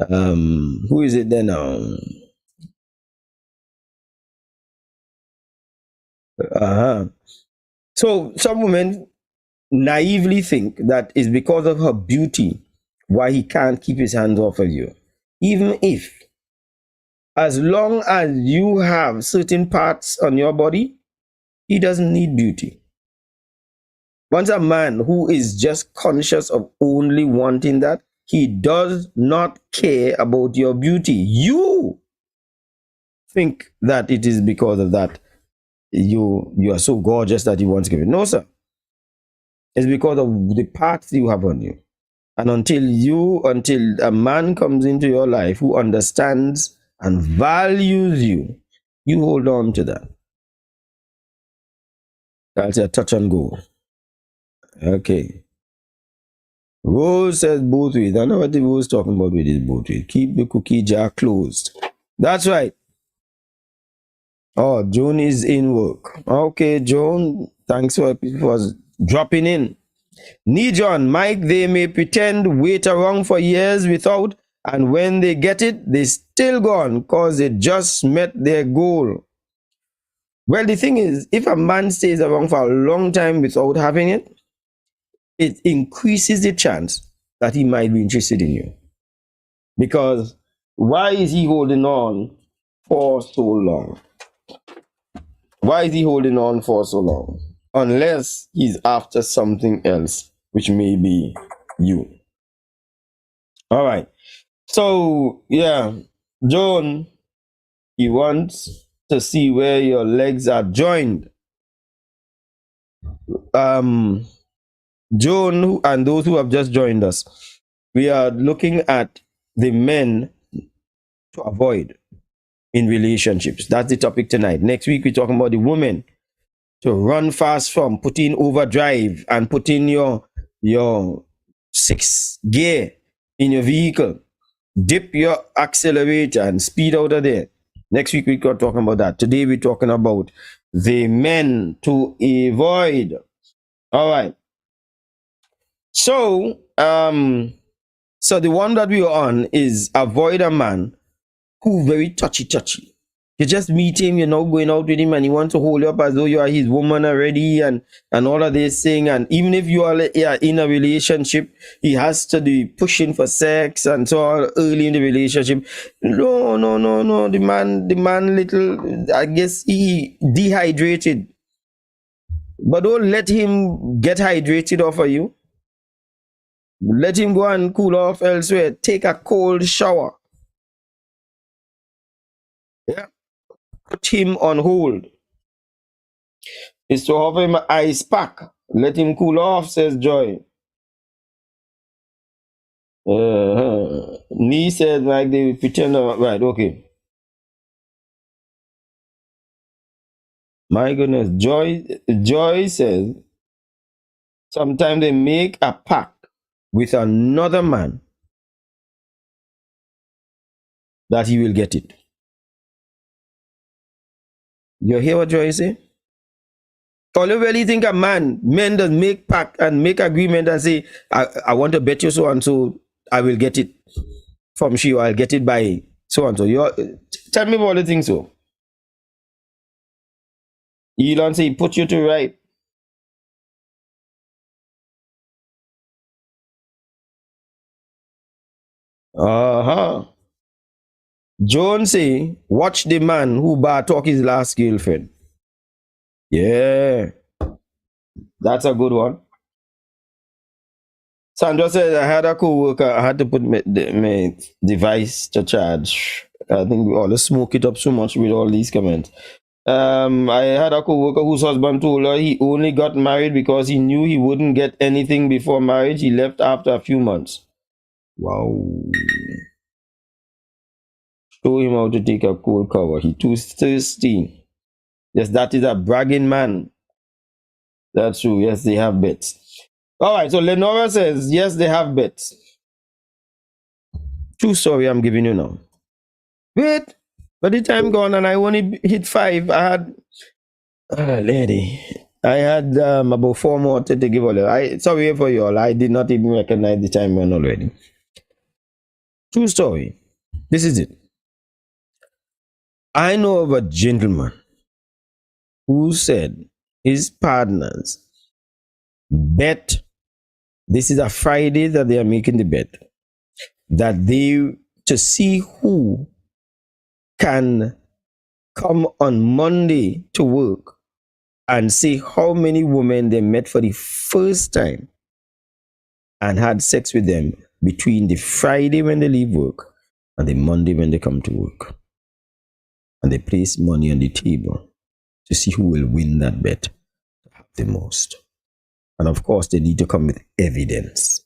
Who is it then now? So some women naively think that it's because of her beauty why he can't keep his hands off of you. Even if, as long as you have certain parts on your body, he doesn't need beauty. Once a man who is just conscious of only wanting that, he does not care about your beauty. You think that it is because of that you are so gorgeous that he wants to give it. No, sir. It's because of the parts you have on you. And until a man comes into your life who understands and values you, you hold on to that. That's a touch and go. Okay. Rose says both ways. I know what the Rose talking about with this both ways. Keep the cookie jar closed. That's right. Oh, Joan is in work. Okay, Joan. Thanks for dropping in. John, Mike, they may pretend wait around for years without, and when they get it, they still gone because they just met their goal. Well, the thing is, if a man stays around for a long time without having it, it increases the chance that he might be interested in you. Because why is he holding on for so long? Why is he holding on for so long? Unless he's after something else, which may be you. All right. So, yeah, Joan, he wants to see where your legs are joined. Joan, and those who have just joined us, we are looking at the men to avoid in relationships. That's the topic tonight. Next week, we're talking about the women to run fast from, put in overdrive and put in your 6th gear in your vehicle. Dip your accelerator and speed out of there. Next week, we're talking about that. Today, we're talking about the men to avoid. All right. So, so the one that we are on is avoid a man who very touchy. You just meet him, you're not going out with him, and he wants to hold you up as though you are his woman already, and all of this thing. And even if you are in a relationship, he has to be pushing for sex and so on early in the relationship. No. The man little, I guess he dehydrated. But don't let him get hydrated off of you. Let him go and cool off elsewhere. Take a cold shower. Yeah. Put him on hold. Is to offer him an ice pack. Let him cool off, says Joy. Nee said like they pretend. Right, okay. My goodness. Joy says sometimes they make a pact with another man that he will get it. You hear what Joy say? Or you really think men does make pact and make agreement and say, I want to bet you so and so, I will get it from she, or I'll get it by so and so. Tell me about the thing so. Elon say he put you to right. Jones say, watch the man who bar talk his last girlfriend. Yeah, that's a good one. Sandra said, I had a co-worker, I had to put my device to charge. I think we all smoke it up so much with all these comments. I had a co-worker whose husband told her he only got married because he knew he wouldn't get anything before marriage. He left after a few months. Wow. Show him how to take a cold cover. He too thirsty. Yes, that is a bragging man. That's true. Yes, they have bets. All right, so Lenora says, yes, they have bets. True story I'm giving you now. Wait, by the time gone and I only hit 5, I had, lady, I had about 4 more to give all. Sorry for you all. I did not even recognize the time run already. True story. This is it. I know of a gentleman who said his partners bet, this is a Friday that they are making the bet, that they, to see who can come on Monday to work and say how many women they met for the first time and had sex with them between the Friday when they leave work and the Monday when they come to work. And they place money on the table to see who will win that bet, have the most. And of course, they need to come with evidence.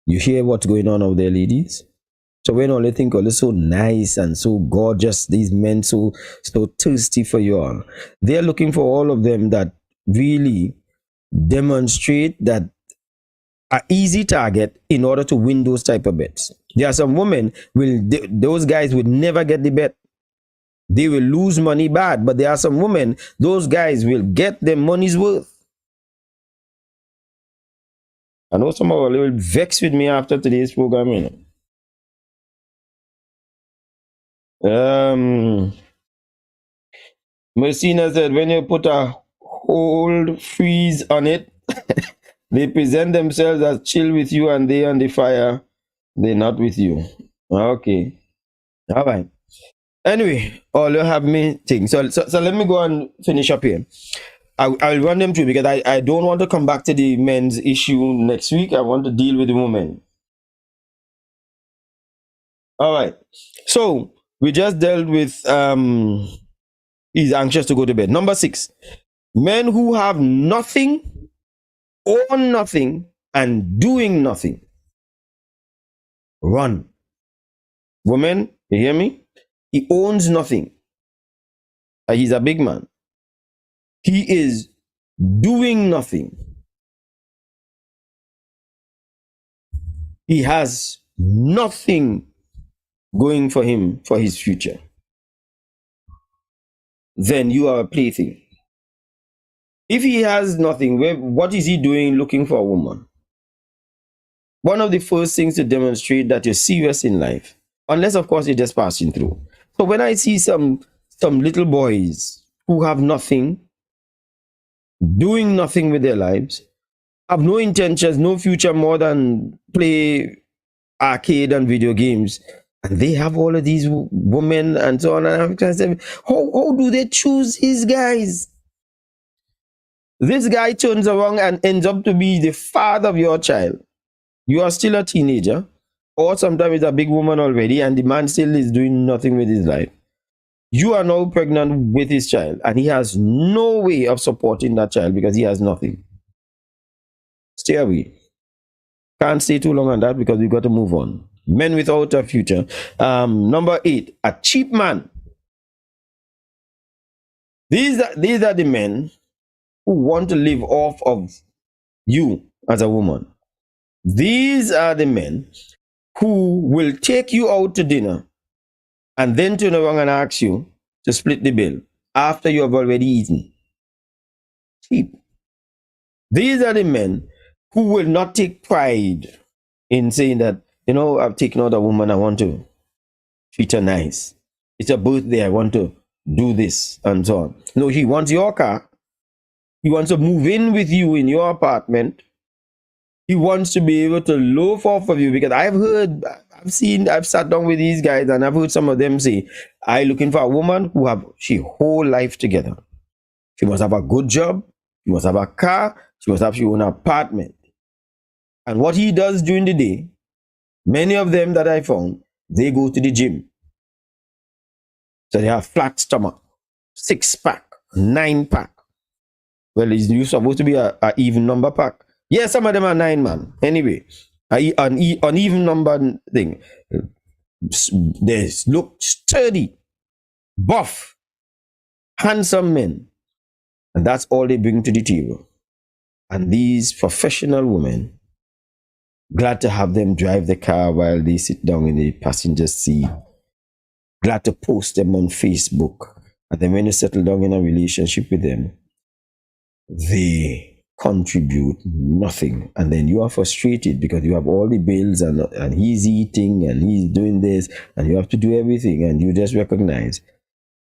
You hear what's going on out there, ladies? So when all they think, oh, they're so nice and so gorgeous, these men so thirsty for you all, they're looking for all of them that really demonstrate that are easy target in order to win those type of bets. There are some women, those guys would never get the bet. They will lose money bad, but there are some women, those guys will get their money's worth. I know some of you will vex with me after today's program. Messina said, when you put a hold freeze on it, they present themselves as chill with you and they on the fire. They're not with you. Okay. All right. Anyway, all you have me things. So let me go and finish up here. I'll run them through because I don't want to come back to the men's issue next week. I want to deal with the women. All right. So we just dealt with he's anxious to go to bed. Number 6, men who have nothing, own nothing, and doing nothing. Run. Women, you hear me? He owns nothing. He's a big man. He is doing nothing. He has nothing going for him for his future. Then you are a plaything. If he has nothing, what is he doing looking for a woman? One of the first things to demonstrate that you're serious in life, unless of course you're just passing through. So when I see some little boys who have nothing, doing nothing with their lives, have no intentions, no future more than play arcade and video games, And they have all of these women and so on. And I'm trying to say, how do they choose these guys? This guy turns around and ends up to be the father of your child. You are still a teenager, or sometimes it's a big woman already, and the man still is doing nothing with his life. You are now pregnant with his child, and he has no way of supporting that child because he has nothing. Stay away. Can't stay too long on that because we've got to move on. Men without a future. Number 8, a cheap man. These are the men who want to live off of you as a woman. These are the men who will take you out to dinner and then turn around and ask you to split the bill after you have already eaten. Cheap. These are the men who will not take pride in saying that, I've taken out a woman, I want to treat her nice. It's a birthday, I want to do this and so on. No, he wants your car. He wants to move in with you in your apartment. He wants to be able to loaf off of you because I've sat down with these guys and I've heard some of them say, I'm looking for a woman who have she whole life together. She must have a good job. She must have a car. She must have her own apartment. And what he does during the day, many of them that I found, they go to the gym. So they have flat stomach, 6-pack, 9-pack. Well, you're supposed to be a even number pack. Yeah, some of them are 9, man. Anyway, an even number thing. They look sturdy, buff, handsome men. And that's all they bring to the table. And these professional women, glad to have them drive the car while they sit down in the passenger seat. Glad to post them on Facebook. And then when you settle down in a relationship with them, they contribute nothing. And then you are frustrated because you have all the bills and he's eating and he's doing this and you have to do everything and you just recognize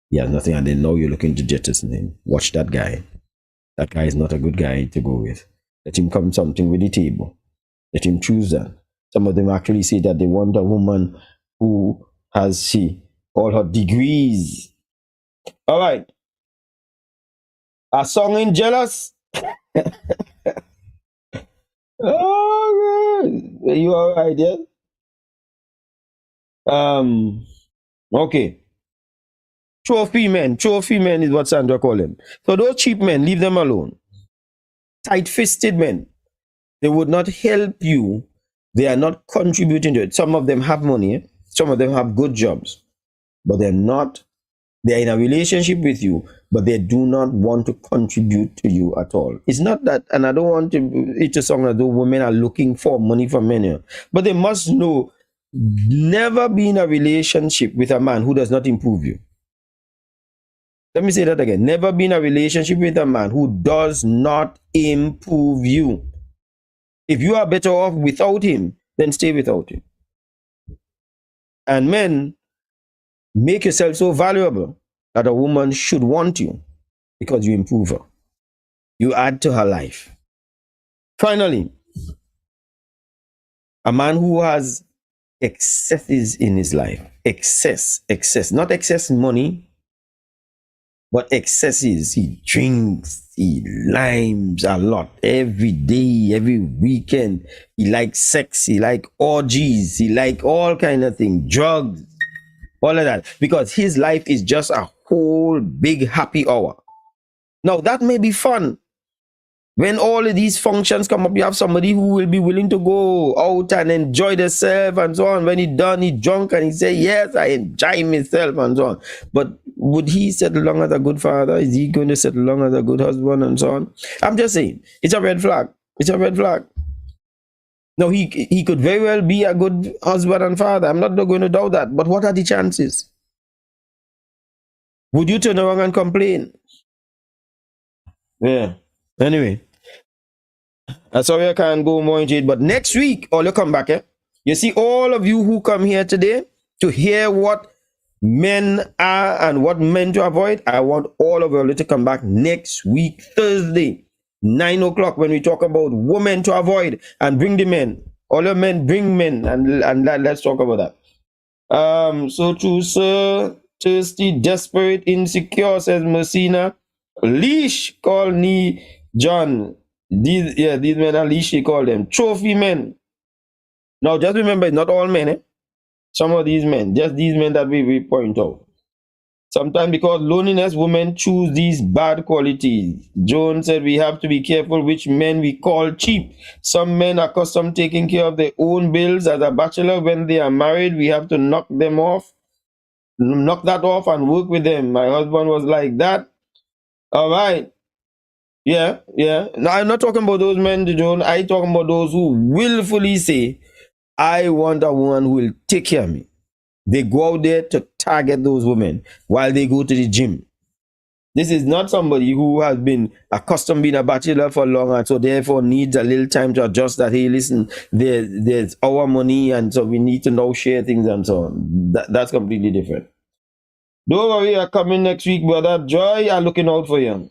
he has nothing. And then now you're looking to jettison him. Watch that guy. That guy is not a good guy to go with. Let him come something with the table. Let him choose that. Some of them actually say that they want a woman who has all her degrees. All right. A song in Jealous. Oh, God. Are you all right, yeah? Okay. Trophy men is what Sandra call them. So those cheap men, leave them alone. Tight-fisted men, they would not help you. They are not contributing to it. Some of them have money. Some of them have good jobs. But they're in a relationship with you, but they do not want to contribute to you at all. It's not that, and I don't want it a song that those women are looking for money from men. But they must know, never be in a relationship with a man who does not improve you. Let me say that again. Never be in a relationship with a man who does not improve you. If you are better off without him, then stay without him. And men, make yourself so valuable that a woman should want you because you improve her. You add to her life. Finally, a man who has excesses in his life. Excess. Not excess money, but excesses. He drinks, he limes a lot every day, every weekend. He likes sex, he likes orgies, he likes all kind of things, drugs, all of that. Because his life is just a whole big happy hour. Now that may be fun. When all of these functions come up, you have somebody who will be willing to go out and enjoy themselves and so on. When he's done, he's drunk and he say, yes, I enjoy myself and so on. But would he settle down as a good father? Is he going to settle down as a good husband and so on? I'm just saying, it's a red flag. It's a red flag. Now, he could very well be a good husband and father. I'm not going to doubt that. But what are the chances? Would you turn around and complain? Yeah. Anyway. Sorry I can't go more into it, but next week, all you come back, you see all of you who come here today to hear what men are and what men to avoid. I want all of you to come back next week, Thursday, 9 o'clock, when we talk about women to avoid, and bring the men. All your men, bring men, and let's talk about that. So true, sir. Thirsty, desperate, insecure, says Messina. Leash, call me John. These men are leash, he call them. Trophy men. Now, just remember, not all men, eh? Some of these men, just these men that we point out. Sometimes because loneliness, women choose these bad qualities. Jones said we have to be careful which men we call cheap. Some men are accustomed taking care of their own bills. As a bachelor, when they are married, we have to knock that off and work with them. My husband was like that. All right. Yeah. Now, I'm not talking about those men, Jones. I talking about those who willfully say, I want a woman who will take care of me. They go out there to target those women while they go to the gym. This is not somebody who has been accustomed being a bachelor for long and so therefore needs a little time to adjust that, hey, listen, there's our money and so we need to now share things and so on. That's completely different. Don't worry, I'm coming next week, brother. Joy, I'm looking out for you.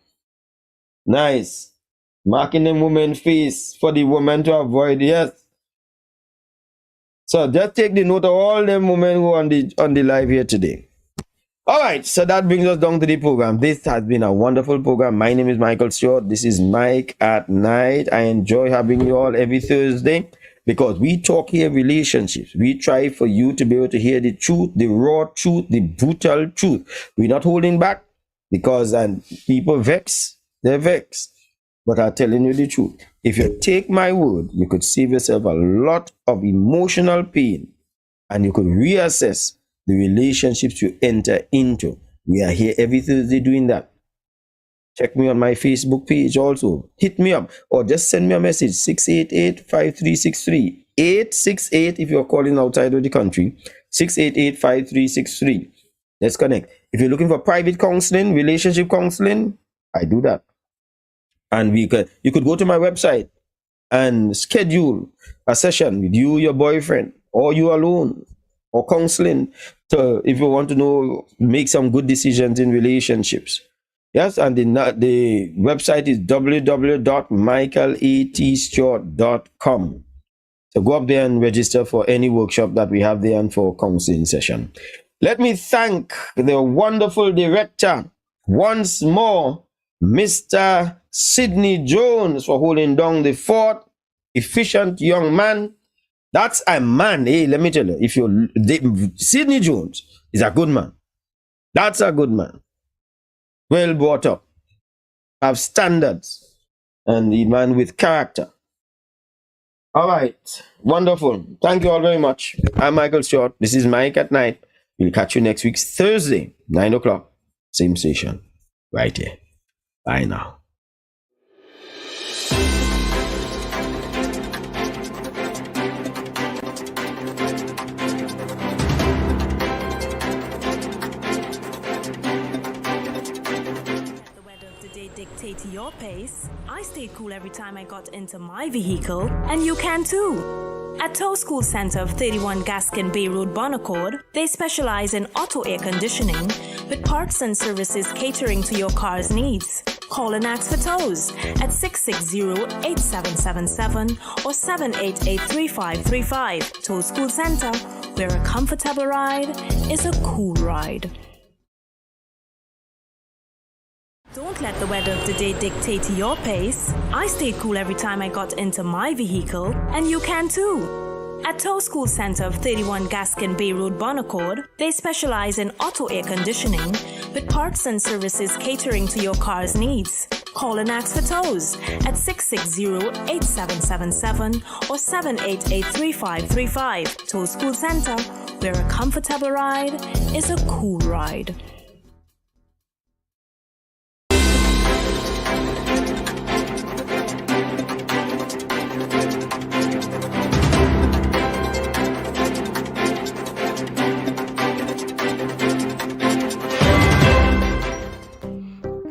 Nice. Marking the woman's face for the woman to avoid, yes. So just take the note of all them women who are on the live here today. All right, so that brings us down to the program. This has been a wonderful program. My name is Michael Stewart. This is Mike at Night. I enjoy having you all every Thursday because we talk here relationships. We try for you to be able to hear the truth, the raw truth, the brutal truth. We're not holding back because people vex. They're vexed. But I'm telling you the truth. If you take my word, you could save yourself a lot of emotional pain and you could reassess the relationships you enter into. We are here every Thursday doing that. Check me on my Facebook page also. Hit me up or just send me a message, 688-5363. 868 if you're calling outside of the country, 688-5363. Let's connect. If you're looking for private counseling, relationship counseling, I do that. And you could go to my website and schedule a session with you, your boyfriend, or you alone, or counseling if you want to make some good decisions in relationships. Yes, and the website is www.michaelatstewart.com. So go up there and register for any workshop that we have there and for counseling session. Let me thank the wonderful director once more, Mr. Sidney Jones, for holding down the fort. Efficient young man. That's a man. Hey, let me tell you, Sidney Jones is a good man. That's a good man. Well brought up. Have standards. And the man with character. All right. Wonderful. Thank you all very much. I'm Michael Stewart. This is Mike at Night. We'll catch you next week, Thursday, 9 o'clock. Same station. Right here. Bye now. Dictate your pace. I stayed cool every time I got into my vehicle, and you can too. At Tow School Center of 31 Gaskin Bay Road, Bonaccord, they specialize in auto air conditioning with parts and services catering to your car's needs. Call and ask for tows at 660-8777 or 788-3535. Tow School Center, where a comfortable ride is a cool ride. Don't let the weather of the day dictate your pace. I stayed cool every time I got into my vehicle, and you can too. At Tow School Center of 31 Gaskin Bay Road, Bonaccord, they specialize in auto air conditioning with parts and services catering to your car's needs. Call and ask for tows at 660-8777 or 788-3535. Tow School Center, where a comfortable ride is a cool ride.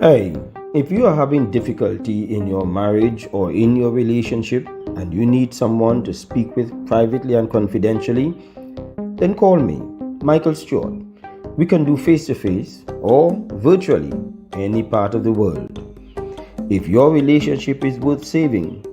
Hey, if you are having difficulty in your marriage or in your relationship and you need someone to speak with privately and confidentially, then call me, Michael Stewart. We can do face-to-face or virtually any part of the world. If your relationship is worth saving,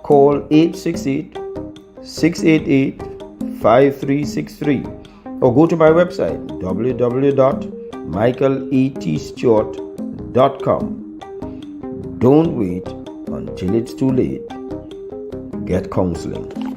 call 868-688-5363 or go to my website www.michaelETstewart.com. Don't wait until it's too late. Get counseling.